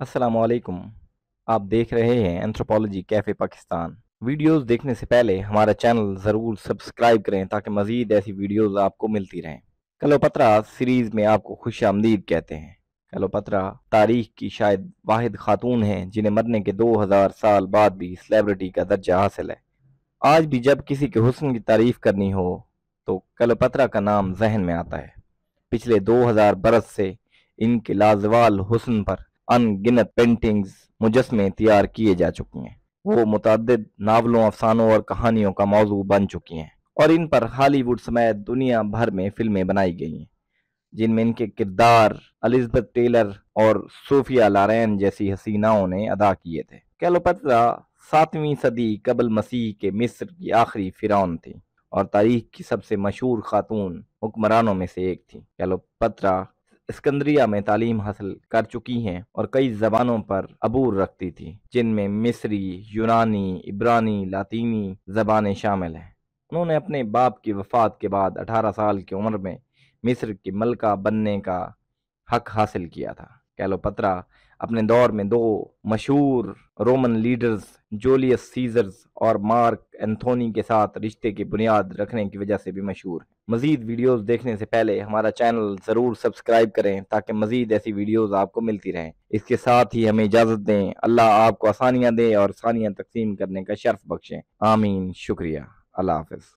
अस्सलामुअलैकुम। आप देख रहे हैं एंथ्रोपोलॉजी कैफ़े पाकिस्तान। वीडियोस देखने से पहले हमारा चैनल ज़रूर सब्सक्राइब करें ताकि मज़ीद ऐसी वीडियोस आपको मिलती रहें। क्लेओपत्रा सीरीज़ में आपको खुशामदीद कहते हैं। क्लेओपत्रा तारीख की शायद वाहिद खातून हैं जिन्हें मरने के 2000 साल बाद भी सेलिब्रिटी का दर्जा हासिल है। आज भी जब किसी के हुस्न की तारीफ करनी हो तो क्लेओपत्रा का नाम जहन में आता है। पिछले 2000 बरस से इनके लाजवाल हुस्न पर अनगिनत पेंटिंग्स मुजस्मे तैयार किए जा चुकी हैं। वो मुतअद्दिद नावलों, अफसानों और कहानियों का मौजू बन चुकी हैं और इन पर हॉलीवुड समेत दुनिया भर में फिल्में बनाई गई हैं, जिनमें इनके किरदार एलिज़ाबेथ टेलर और सोफिया लॉरेन जैसी हसीनाओं ने अदा किए थे। क्लेओपत्रा 7वीं सदी कबल मसीह के मिस्र की आखिरी फिरौन थी और तारीख की सबसे मशहूर खातून हुक्मरानों में से एक थी। क्लेओपत्रा सिकंदरिया में तालीम हासिल कर चुकी हैं और कई ज़बानों पर अबूर रखती थी, जिनमें मिस्री, यूनानी, इब्रानी, लातीनी ज़बानें शामिल हैं। उन्होंने अपने बाप की वफ़ात के बाद 18 साल की उम्र में मिस्र की मलका बनने का हक हासिल किया था। क्लेओपत्रा अपने दौर में दो मशहूर रोमन लीडर्स जूलियस सीजर्स और मार्क एंथोनी के साथ रिश्ते की बुनियाद रखने की वजह से भी मशहूर है। मजीद वीडियोस देखने से पहले हमारा चैनल ज़रूर सब्सक्राइब करें ताकि मजीद ऐसी वीडियोस आपको मिलती रहें। इसके साथ ही हमें इजाज़त दें। अल्लाह आपको आसानियाँ दे और आसानियाँ तकसीम करने का शर्फ बख्शें। आमीन। शुक्रिया। अल्लाह हाफ़िज़।